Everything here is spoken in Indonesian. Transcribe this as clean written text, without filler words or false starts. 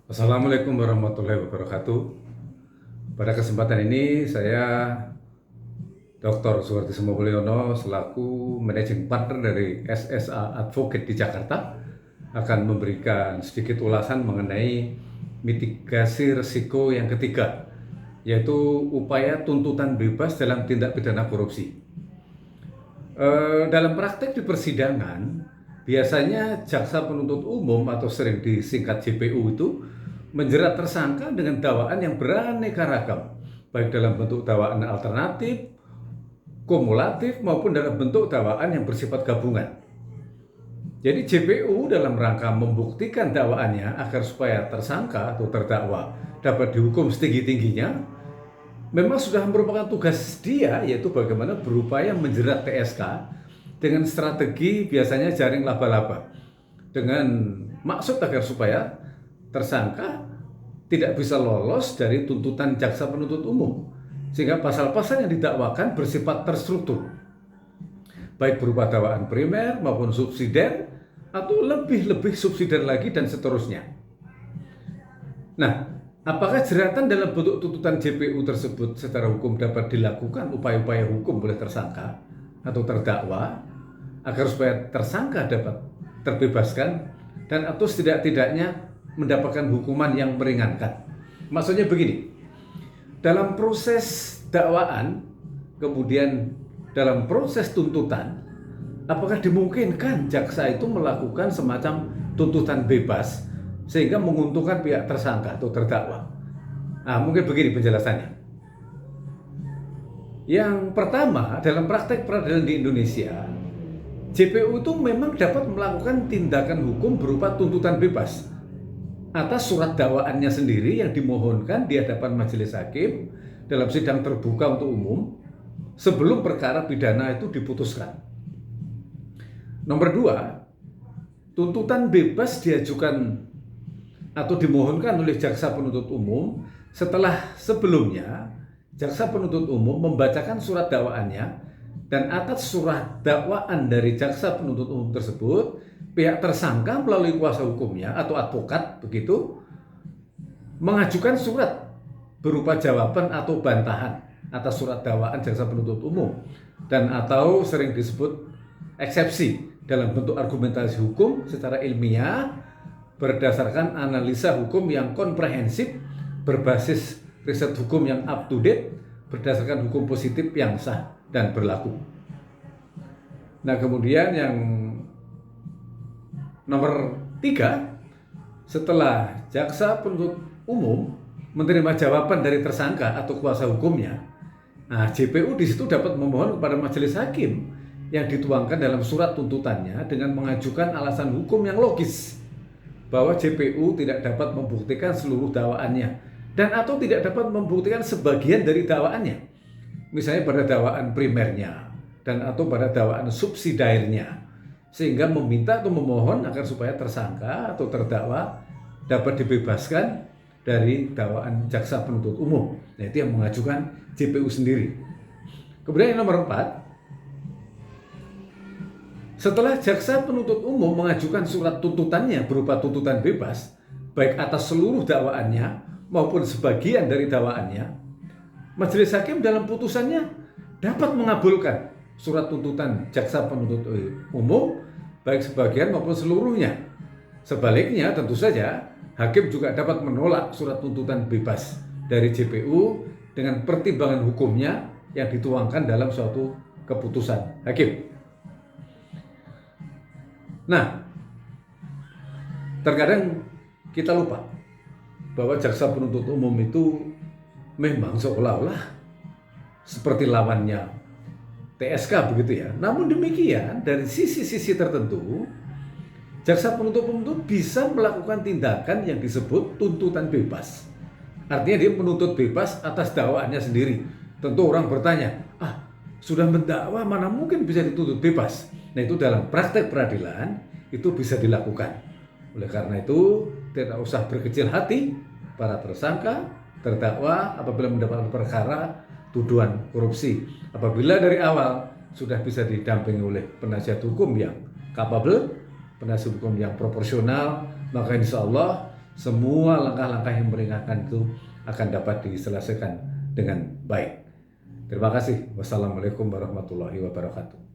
Assalamualaikum warahmatullahi wabarakatuh. Pada kesempatan ini saya Dr. Suharti Sumobulyono selaku Managing Partner dari SSA Advocate di Jakarta akan memberikan sedikit ulasan mengenai mitigasi risiko yang ketiga, yaitu upaya tuntutan bebas dalam tindak pidana korupsi. Dalam praktek di persidangan, biasanya jaksa penuntut umum atau sering disingkat JPU itu menjerat tersangka dengan dakwaan yang beraneka ragam, baik dalam bentuk dakwaan alternatif, kumulatif, maupun dalam bentuk dakwaan yang bersifat gabungan. Jadi JPU dalam rangka membuktikan dakwaannya agar supaya tersangka atau terdakwa dapat dihukum setinggi-tingginya, memang sudah merupakan tugas dia, yaitu bagaimana berupaya menjerat TSK dengan strategi biasanya jaring laba-laba, dengan maksud agar supaya tersangka tidak bisa lolos dari tuntutan jaksa penuntut umum, sehingga pasal-pasal yang didakwakan bersifat terstruktur, baik berupa dakwaan primer maupun subsidiar, atau lebih-lebih subsidiar lagi dan seterusnya. Nah, apakah jeratan dalam bentuk tuntutan JPU tersebut secara hukum dapat dilakukan upaya-upaya hukum oleh tersangka atau terdakwa agar supaya tersangka dapat terbebaskan dan atau setidak-tidaknya mendapatkan hukuman yang meringankan? Maksudnya begini, dalam proses dakwaan, kemudian dalam proses tuntutan, apakah dimungkinkan jaksa itu melakukan semacam tuntutan bebas sehingga menguntungkan pihak tersangka atau terdakwa? Nah, mungkin begini penjelasannya. Yang pertama, dalam praktek peradilan di Indonesia, JPU itu memang dapat melakukan tindakan hukum berupa tuntutan bebas atas surat dakwaannya sendiri yang dimohonkan di hadapan majelis hakim dalam sidang terbuka untuk umum sebelum perkara pidana itu diputuskan. Nomor dua, tuntutan bebas diajukan atau dimohonkan oleh jaksa penuntut umum setelah sebelumnya jaksa penuntut umum membacakan surat dakwaannya, dan atas surat dakwaan dari jaksa penuntut umum tersebut pihak tersangka melalui kuasa hukumnya atau advokat begitu mengajukan surat berupa jawaban atau bantahan atas surat dakwaan jaksa penuntut umum, dan atau sering disebut eksepsi dalam bentuk argumentasi hukum secara ilmiah berdasarkan analisa hukum yang komprehensif berbasis riset hukum yang up to date berdasarkan hukum positif yang sah dan berlaku. Nah, kemudian yang nomor tiga, setelah jaksa penuntut umum menerima jawaban dari tersangka atau kuasa hukumnya, nah JPU di situ dapat memohon kepada majelis hakim yang dituangkan dalam surat tuntutannya dengan mengajukan alasan hukum yang logis bahwa JPU tidak dapat membuktikan seluruh dakwaannya dan atau tidak dapat membuktikan sebagian dari dakwaannya, misalnya pada dakwaan primernya dan atau pada dakwaan subsidiarnya, sehingga meminta atau memohon agar supaya tersangka atau terdakwa dapat dibebaskan dari dakwaan jaksa penuntut umum. Nah, itu yang mengajukan JPU sendiri. Kemudian yang nomor 4, setelah jaksa penuntut umum mengajukan surat tuntutannya berupa tuntutan bebas, baik atas seluruh dakwaannya maupun sebagian dari dakwaannya, majelis hakim dalam putusannya dapat mengabulkan surat tuntutan jaksa penuntut umum baik sebagian maupun seluruhnya. Sebaliknya, tentu saja hakim juga dapat menolak surat tuntutan bebas dari JPU dengan pertimbangan hukumnya yang dituangkan dalam suatu keputusan hakim. Nah, terkadang kita lupa bahwa jaksa penuntut umum itu memang seolah-olah seperti lawannya TSK begitu ya. Namun demikian, dari sisi-sisi tertentu, jaksa penuntut umum itu bisa melakukan tindakan yang disebut tuntutan bebas. Artinya dia menuntut bebas atas dakwaannya sendiri. Tentu orang bertanya, sudah mendakwa mana mungkin bisa dituntut bebas? Nah, itu dalam praktek peradilan itu bisa dilakukan. Oleh karena itu, tidak usah berkecil hati para tersangka, terdakwa apabila mendapatkan perkara tuduhan korupsi. Apabila dari awal sudah bisa didampingi oleh penasihat hukum yang capable, penasihat hukum yang proporsional, maka insya Allah semua langkah-langkah yang meringankan itu akan dapat diselesaikan dengan baik. Terima kasih. Wassalamualaikum warahmatullahi wabarakatuh.